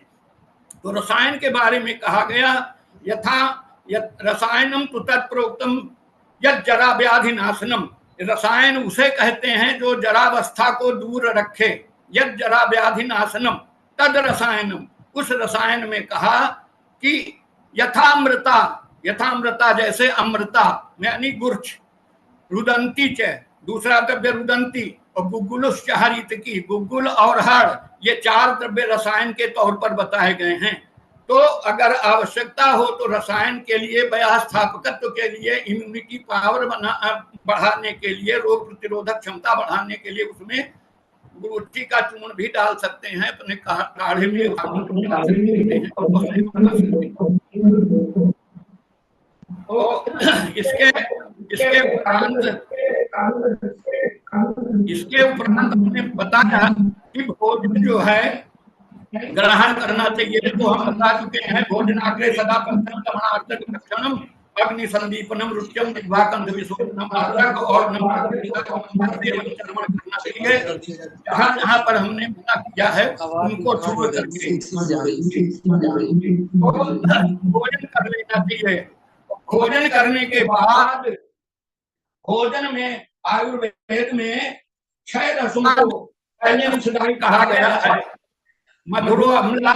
तो रसायन के बारे में कहा गया, यथा रसायनम तो तत्प्रोक्तम यद जरा व्याधि नाशनम, रसायन उसे कहते हैं जो जरावस्था को दूर रखे, यद जरा व्याधि नाशनम तद रसायनम, उस रसायन में कहा कि यथामृता, यथामृता जैसे अमृता यानी गुर्छ, रुदंती च दूसरा द्रव्य रुदंती, और गुग्गुलुश्च हरितकी, गुग्गुल और हड़, ये 4 द्रव्य रसायन के तौर पर बताए गए हैं। तो अगर आवश्यकता हो तो रसायन के लिए, बयास्थापकत्व के लिए, इम्यूनिटी पावर बढ़ाने के लिए, रोग प्रतिरोधक क्षमता बढ़ाने के लिए उसमें गुरुची का चूर्ण भी डाल सकते हैं, अपने काढ़े में तो इसके उपरांत हमने बताया कि भोजन जो है ग्रहण करना चाहिए। तो हम बता चुके हैं, भोजनाग्रे सदा पंचम तमणार्थक लक्षणम अग्नि संदीपनम रुच्यम निभाकंध विशोधनम आद्रक और सेवन चर्मण करना चाहिए। जहाँ पर हमने मना किया है उनको छोड़ करके भोजन कर लेना चाहिए। भोजन करने के बाद, भोजन में आयुर्वेद में 6 रसों को पहले कहा गया है, मधुरो अम्ला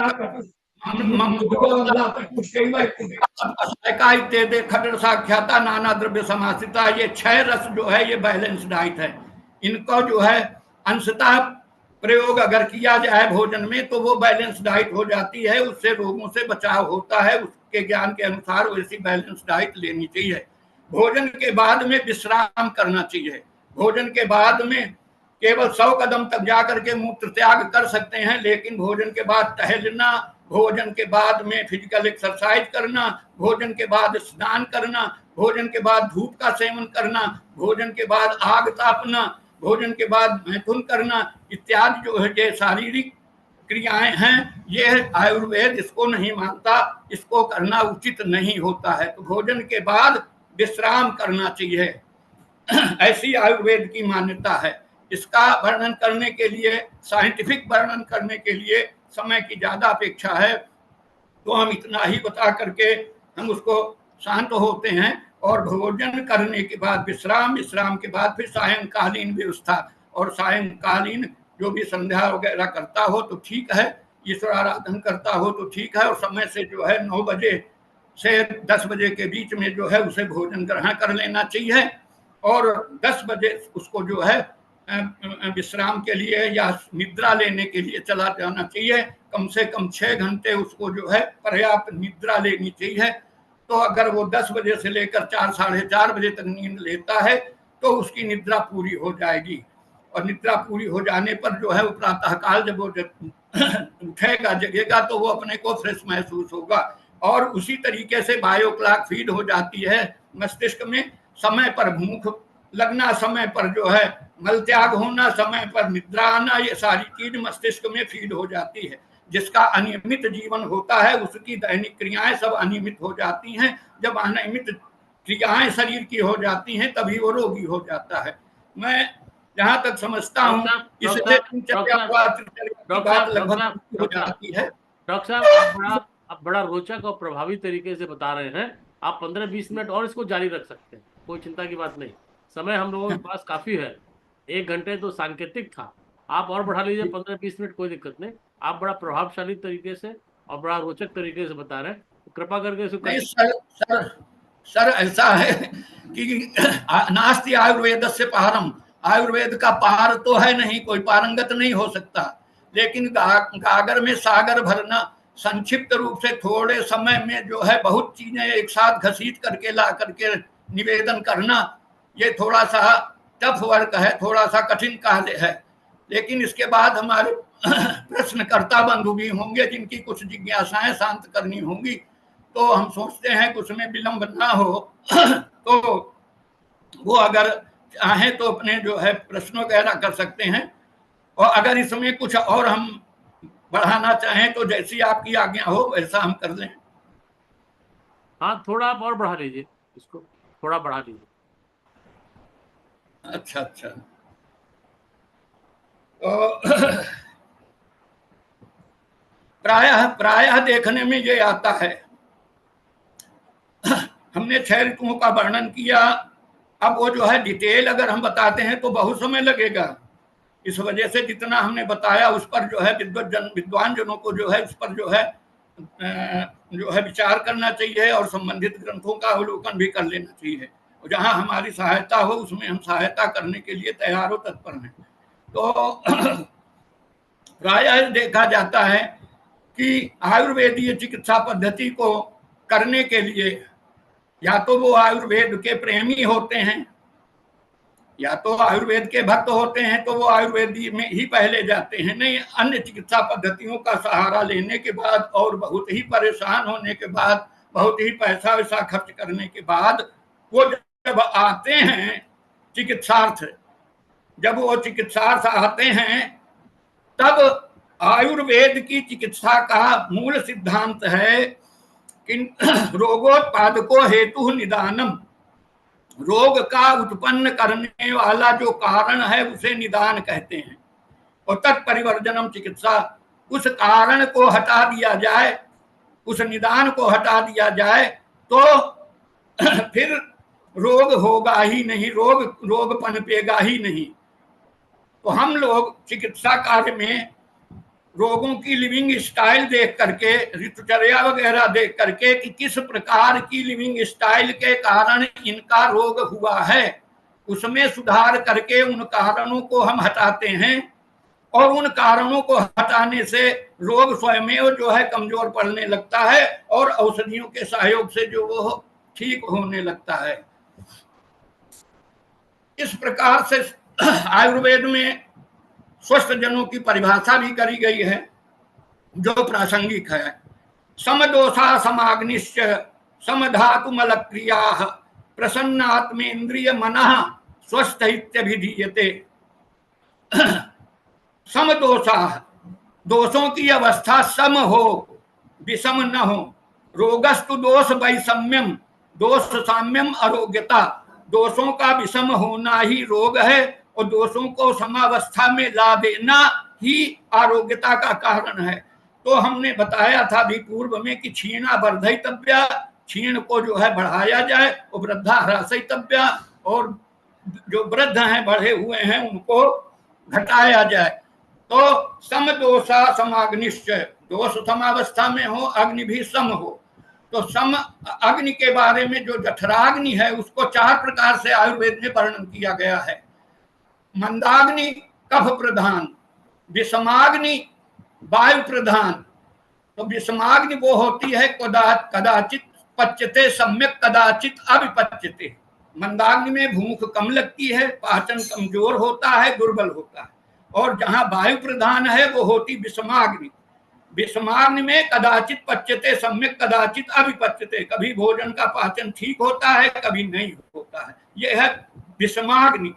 खटर साख्याता नाना द्रव्य समासिता, ये 6 रस जो है ये बैलेंस डाइट है। इनको जो है अंशतः प्रयोग अगर किया जाए भोजन में तो वो बैलेंस डाइट हो जाती है, उससे रोगों से बचाव होता है। उसके ज्ञान के अनुसार वैसी बैलेंस डाइट लेनी चाहिए। भोजन के बाद में विश्राम करना चाहिए। भोजन के बाद में केवल 100 कदम तक जाकर के मूत्र त्याग कर सकते हैं, लेकिन भोजन के बाद टहलना, भोजन के बाद में फिजिकल एक्सरसाइज करना, भोजन के बाद स्नान करना, भोजन के बाद धूप का सेवन करना, भोजन के बाद आग तापना, भोजन के बाद मैथुन करना इत्यादि जो है ये शारीरिक क्रियाएं हैं, ये आयुर्वेद इसको नहीं मानता, इसको करना उचित नहीं होता है। तो भोजन के बाद विश्राम करना चाहिए, ऐसी आयुर्वेद की मान्यता है। इसका वर्णन करने के लिए, साइंटिफिक वर्णन करने के लिए समय की ज्यादा अपेक्षा है, तो हम इतना ही बता करके हम उसको शांत होते हैं। और भोजन करने के बाद विश्राम, विश्राम के बाद फिर सायंकालीन व्यवस्था, और सायंकालीन जो भी संध्या वगैरह करता हो तो ठीक है, ईश्वर आराधन करता हो तो ठीक है, और समय से जो है 9 बजे से 10 बजे के बीच में जो है उसे भोजन ग्रहण कर लेना चाहिए, और 10 बजे उसको जो है विश्राम के लिए या निद्रा लेने के लिए चला जाना चाहिए। कम से कम 6 घंटे उसको जो है पर्याप्त निद्रा लेनी चाहिए। तो अगर वो 10 बजे से लेकर 4 साढ़े 4 बजे तक नींद लेता है तो उसकी निद्रा पूरी हो जाएगी, और निद्रा पूरी हो जाने पर जो है वो प्रातःकाल जब वो उठेगा, जगेगा, तो वो अपने को फ्रेश महसूस होगा। और उसी तरीके से बायो क्लॉक फीड हो जाती है मस्तिष्क में, समय पर भूख लगना, समय पर जो है मल त्याग होना, समय पर निद्रा आना, ये सारी चीज मस्तिष्क में फीड हो जाती है। जिसका अनियमित जीवन होता है उसकी दैनिक क्रियाएं सब अनियमित हो जाती हैं। जब अनियमित क्रियाएं शरीर की हो जाती हैं तभी वो रोगी हो जाता है। मैं जहां तक समझता हूँ इससे बात लगभग हो जाती है। डॉक्टर साहब आप बड़ा रोचक और प्रभावी तरीके से बता रहे हैं। आप 15-20 मिनट और इसको जारी रख सकते हैं, कोई चिंता की बात नहीं। समय हम लोगों के पास काफी है, 1 घंटे तो सांकेतिक था, आप और बढ़ा लीजिए 15-20 मिनट, कोई दिक्कत नहीं। आप बड़ा प्रभावशाली तरीके से और बड़ा रोचक तरीके से बता रहे हैं, तो कृपा करके सर ऐसा है कि नास्ति आयुर्वेद से पारम, आयुर्वेद का पार तो है नहीं, कोई पारंगत नहीं हो सकता, लेकिन गागर में सागर भरना, संक्षिप्त रूप से थोड़े समय में जो है बहुत चीजें एक साथ घसीट करके ला करके निवेदन करना, ये थोड़ा सा टफ वर्क है, थोड़ा सा कठिन कार्य है। लेकिन इसके बाद हमारे प्रश्नकर्ता बंधु भी होंगे जिनकी कुछ जिज्ञासाएं शांत करनी होंगी, तो हम सोचते हैं कि उसमें विलंब ना हो तो वो अगर चाहें तो अपने जो है प्रश्न वगैरह कर सकते हैं, और अगर इसमें कुछ और हम बढ़ाना चाहें तो जैसी आपकी आज्ञा हो वैसा हम कर लें। हाँ, थोड़ा आप और बढ़ा लीजिए, इसको थोड़ा बढ़ा लीजिए। अच्छा अच्छा। तो प्रायः प्रायः देखने में ये आता है, हमने 6 ऋतुओं का वर्णन किया। अब वो जो है डिटेल अगर हम बताते हैं तो बहुत समय लगेगा। इस वजह से जितना हमने बताया उस पर जो है विद्वान जनों को जो है उस पर जो है विचार करना चाहिए और संबंधित ग्रंथों का अवलोकन भी कर लेना चाहिए। और जहां हमारी सहायता हो उसमें हम सहायता करने के लिए तैयार हो, तत्पर हैं। तो प्रायः देखा जाता है कि आयुर्वेदीय चिकित्सा पद्धति को करने के लिए या तो वो आयुर्वेद के प्रेमी होते हैं या तो आयुर्वेद के भक्त होते हैं, तो वो आयुर्वेदी में ही पहले जाते हैं। नहीं, अन्य चिकित्सा पद्धतियों का सहारा लेने के बाद और बहुत ही परेशान होने के बाद, बहुत ही पैसा वैसा खर्च करने के बाद वो जब आते हैं चिकित्सार्थ, जब वो चिकित्सार्थ आते हैं तब आयुर्वेद की चिकित्सा का मूल सिद्धांत है कि रोगोत्पादको हेतु निदानम, रोग का उत्पन्न करने वाला जो कारण है उसे निदान कहते हैं। और तत्परिवर्जनम चिकित्सा, उस कारण को हटा दिया जाए, उस निदान को हटा दिया जाए तो फिर रोग होगा ही नहीं, रोग पनपेगा ही नहीं। तो हम लोग चिकित्सा कार्य में रोगों की लिविंग स्टाइल देख करके, ऋतुचर्या वगैरह देख करके कि किस प्रकार की लिविंग स्टाइल के कारण इनका रोग हुआ है, उसमें सुधार करके उन कारणों को हम हटाते हैं। और उन कारणों को हटाने से रोग स्वयं जो है कमजोर पड़ने लगता है और औषधियों के सहयोग से जो वो ठीक होने लगता है। इस प्रकार से आयुर्वेद में स्वस्थ जनों की परिभाषा भी करी गई है जो प्रासंगिक है। समदोषा समाग्निश्च समधातु मल क्रिया प्रसन्नात्मेन्द्रिय मनः स्वस्थ इत्यभिधीयते। समदोषा, दोषों की अवस्था सम हो, विषम न हो। रोगस्तु दोष वैषम्यम, दोष साम्यम अरोग्यता। दोषों का विषम होना ही रोग है और दोषों को समावस्था में ला देना ही आरोग्यता का कारण है। तो हमने बताया था भी पूर्व में कि क्षीणा वर्धितव्या, क्षीण को जो है बढ़ाया जाए, और वृद्धा ह्रासितव्या, और जो वृद्ध हैं बढ़े हुए हैं उनको घटाया जाए। तो समदोषा समाग्निश्चय, दोष समावस्था में हो, अग्नि भी सम हो। तो सम अग्नि के बारे में जो जठराग्नि है उसको 4 प्रकार से आयुर्वेद में वर्णन किया गया है। मंदाग्नि कफ प्रधान, विषमाग्नि वायु प्रधान। तो विषमाग्नि वो होती है कदाचित पच्यते सम्यक कदाचित अविपच्यते। मंदाग्नि में भूख कम लगती है, पाचन कमजोर होता है, दुर्बल होता है। और जहां वायु प्रधान है वो होती विषमाग्नि। विषमाग्नि में कदाचित पच्यते सम्यक कदाचित अविपच्यते, कभी भोजन का पाचन ठीक होता है, कभी नहीं होता है, यह है विषमाग्नि।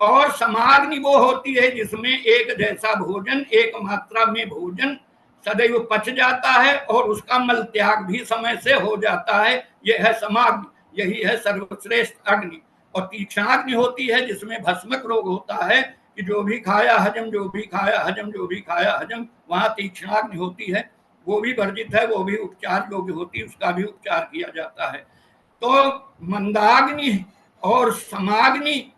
और समाग्नि वो होती है जिसमें एक जैसा भोजन, एक मात्रा में भोजन सदैव पच जाता है और उसका मल त्याग भी समय से हो जाता है, यह है समाग्नि। यही है सर्वश्रेष्ठ अग्नि। और तीक्ष्णाग्नि होती है जिसमें भस्मक रोग होता है कि जो भी खाया हजम, जो भी खाया हजम, जो भी खाया हजम, वहां तीक्ष्णाग्नि होती है, वो भी वर्जित है, वो भी उपचार योग्य होती है, उसका भी उपचार किया जाता है। तो मंदाग्नि और समाग्नि,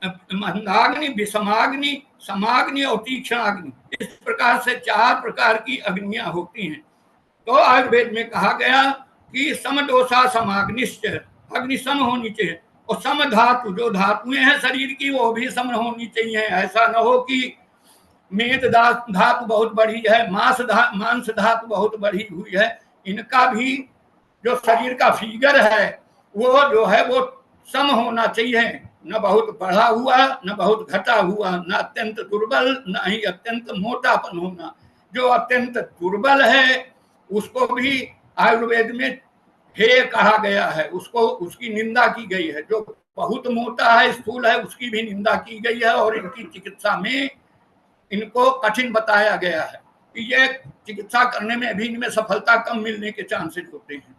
मंदाग्नि, विषमाग्नि, समाग्नि और तीक्ष्णाग्नि, इस प्रकार से 4 प्रकार की अग्नियां होती हैं। तो आयुर्वेद में कहा गया कि समदोषा समाग्निश्च, अग्नि सम होनी चाहिए। और सम धातु, जो धातुएं हैं शरीर की वो भी सम होनी चाहिए। ऐसा न हो कि मेद धातु बहुत बड़ी है, मांस धातु बहुत बड़ी हुई है। इनका भी जो शरीर का फिगर है वो जो है वो सम होना चाहिए, न बहुत बढ़ा हुआ, न बहुत घटा हुआ, न अत्यंत दुर्बल, न ही अत्यंत मोटापन होना। जो अत्यंत दुर्बल है उसको भी आयुर्वेद में हेय कहा गया है, उसको उसकी निंदा की गई है। जो बहुत मोटा है, स्थूल है, उसकी भी निंदा की गई है और इनकी चिकित्सा में इनको कठिन बताया गया है कि ये चिकित्सा करने में भी इनमें सफलता कम मिलने के चांसेस होते हैं।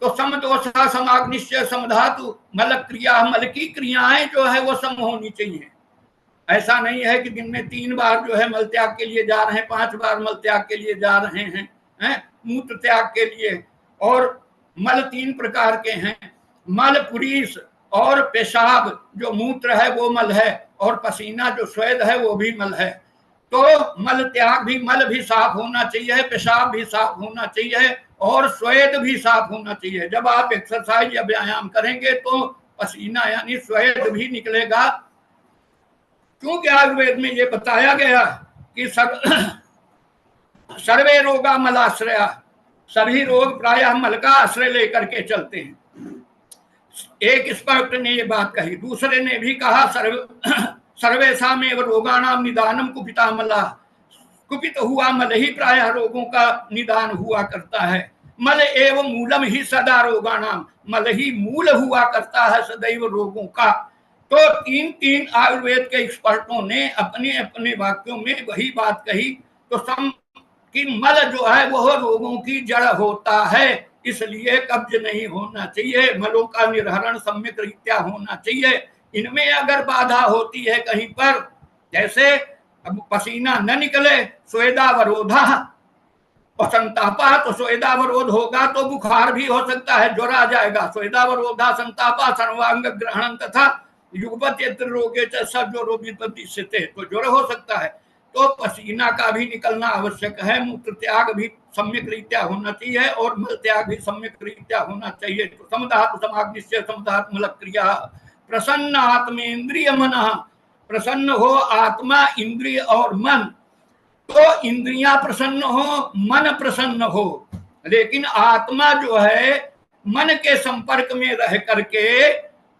तो समदोषा समाग्निश्चय समधातु मल क्रिया, मल की क्रियाएं जो है वो सम होनी चाहिए। ऐसा नहीं है कि दिन में 3 बार जो है मल त्याग के लिए जा रहे हैं, 5 बार मल त्याग के लिए जा रहे हैं, मूत्र त्याग के लिए। और मल 3 प्रकार के हैं, मल पुरीस और पेशाब जो मूत्र है वो मल है, और पसीना जो स्वेद है वो भी मल है। तो मल त्याग भी, मल भी साफ होना चाहिए, पेशाब भी साफ होना चाहिए, और स्वेद भी साफ होना चाहिए। जब आप एक्सरसाइज या व्यायाम करेंगे तो पसीना यानी स्वेद भी निकलेगा, क्योंकि आयुर्वेद में ये बताया गया कि सर्वे रोगा मलाश्रया, सभी रोग प्रायः मल का आश्रय लेकर के चलते हैं। एक स्पष्ट ने ये बात कही, दूसरे ने भी कहा सर्वेषामेव रोगाणाम निदानम कुपिता मला, कुपित हुआ मल ही प्रायः रोगों का निदान हुआ करता है। मल एवं मूलम ही सदा रोगाणाम, मल ही मूल हुआ करता है सदैव रोगों का। तो 3 आयुर्वेद के एक्सपर्टों ने अपने अपने वाक्यों में वही बात कही। तो सम कि मल जो है वह रोगों की जड़ होता है, इसलिए कब्ज नहीं होना चाहिए, मलों का निर्हरण सम्यक रीत्या होना चाहिए। इनमें अगर बाधा होती है कहीं पर, जैसे अब पसीना न निकले, स्वेदावरोधा और संतापा, तो स्वेदावरोध होगा तो बुखार भी हो सकता है, ज्वर आ जाएगा। स्वेदावरोधा संतापा सर्वांग ग्रहण तथा युगपत यत्र रोगे से, तो ज्वर हो सकता है। तो पसीना का भी निकलना आवश्यक है, मूत्र त्याग भी सम्यक रीत्या होना चाहिए, और मल त्याग भी सम्यक रीत्या होना चाहिए। तो समधातु समाग्निश्चय समधातु मल क्रिया, प्रसन्न आत्मेन्द्रिय मन, प्रसन्न हो आत्मा, इंद्रिय और मन। तो इंद्रियां प्रसन्न हो, मन प्रसन्न हो, लेकिन आत्मा जो है मन के संपर्क में रह करके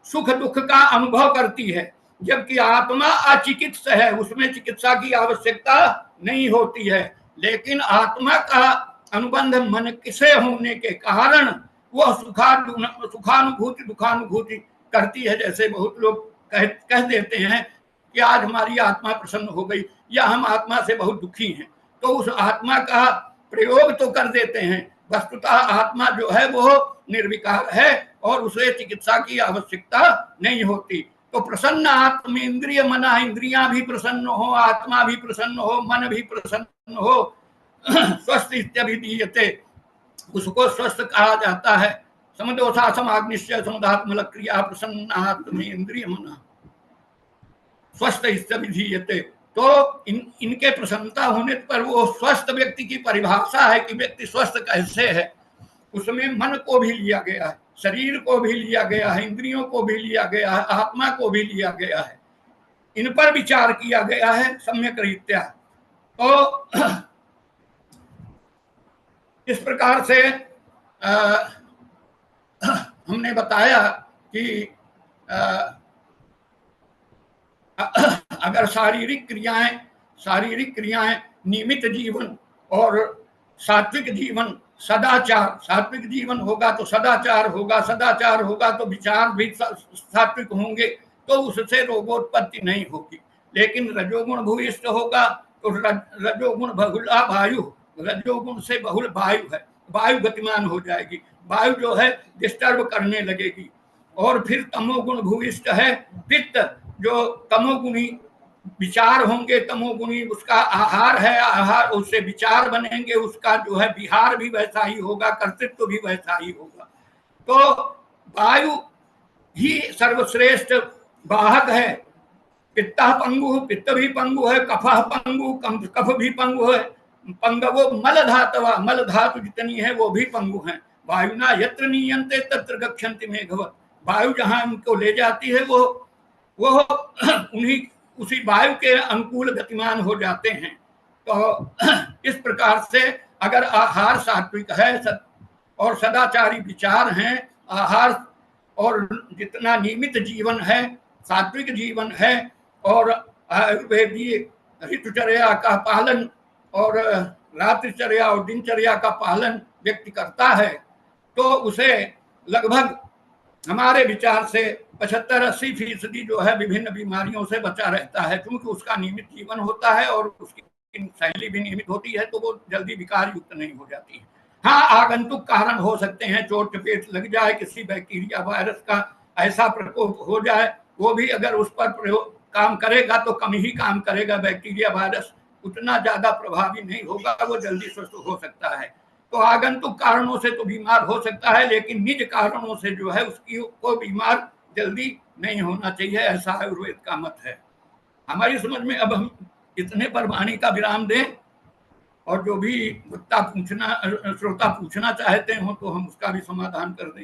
सुख दुख का अनुभव करती है, जबकि आत्मा अचिकित्स है, उसमें चिकित्सा की आवश्यकता नहीं होती है। लेकिन आत्मा का अनुबंध मन से होने के कारण वह सुखानुभूति दुखानुभूति करती है। जैसे बहुत लोग कह देते हैं कि आज हमारी आत्मा प्रसन्न हो गई, या हम आत्मा से बहुत दुखी हैं, तो उस आत्मा का प्रयोग तो कर देते हैं, वस्तुतः आत्मा जो है वो निर्विकार है और उसे चिकित्सा की आवश्यकता नहीं होती। तो प्रसन्न आत्म इंद्रिय मना, इंद्रियां भी प्रसन्न हो, आत्मा भी प्रसन्न हो, मन भी प्रसन्न हो, स्वस्थ इत्यभिधीयते, उसको स्वस्थ कहा जाता है। समदोषा समाग्निश्चय समधात्मल क्रिया प्रसन्न आत्म इंद्रिय मना स्वस्थ इत्यभिधीयते। तो इनके प्रसन्नता होने पर वो स्वस्थ व्यक्ति की परिभाषा है कि व्यक्ति स्वस्थ कैसे है। उसमें मन को भी लिया गया है, शरीर को भी लिया गया है, इंद्रियों को भी लिया गया है, आत्मा को भी लिया गया है, इन पर विचार किया गया है सम्यक रीत्या। तो इस प्रकार से हमने बताया कि अगर शारीरिक क्रियाएं नियमित जीवन और सात्विक जीवन, सदाचार, सात्विक जीवन होगा तो सदाचार होगा, सदाचार होगा तो विचार भी सात्विक होंगे, तो उससे रोगोत्पत्ति नहीं होगी। लेकिन रजोगुण भूयिष्ठ होगा तो रजोगुण बहुला वायु, रजोगुण से बहुल वायु है, वायु गतिमान हो जाएगी, वायु जो है डिस्टर्ब करने लगेगी। और फिर तमोगुण भूयिष्ठ है पित्त, जो तमोगुणी विचार होंगे, तमोगुणी उसका आहार है, आहार उससे विचार बनेंगे, उसका जो है विहार भी वैसा ही होगा, कर्तृत्व भी वैसा ही होगा। तो वायु ही सर्वश्रेष्ठ वाहक है। पित्ता पंगु, पित्त भी पंगु है, कफः पंगु, कफ भी पंगु है, पंगवो मल धातवा, मल धातु जितनी है वो भी पंगु है। वायुना यत्र नीयन्ते तत्र गच्छन्ति मेघवत्, वायु जहां उनको ले जाती है वो उन्हीं उसी वायु के अनुकूल गतिमान हो जाते हैं। तो इस प्रकार से अगर आहार सात्विक है और सदाचारी विचार हैं, आहार और जितना नियमित जीवन है, सात्विक जीवन है, और आयुर्वेदीय ऋतुचर्या का पालन और रात्रिचर्या और दिनचर्या का पालन व्यक्ति करता है, तो उसे लगभग हमारे विचार से 75-80% जो है विभिन्न बीमारियों से बचा रहता है, क्योंकि उसका नियमित जीवन होता है और उसकी शैली भी नियमित होती है, तो वो जल्दी विकार युक्त नहीं हो जाती है। हाँ, आगंतुक कारण हो सकते हैं, चोट चपेट लग जाए, किसी बैक्टीरिया वायरस का ऐसा प्रकोप हो जाए, वो भी अगर उस पर प्रयोग काम करेगा तो कम ही काम करेगा। बैक्टीरिया वायरस उतना ज्यादा प्रभावी नहीं होगा, वो जल्दी स्वस्थ हो सकता है। तो आगंतुक कारणों से तो बीमार हो सकता है, लेकिन निज कारणों से जो है उसकी को बीमार जल्दी नहीं होना चाहिए, ऐसा आयुर्वेद का मत है। हमारी समझ में अब हम इतने पर वाणी का विराम दें, और जो भी श्रोता पूछना चाहते हो तो हम उसका भी समाधान कर दें।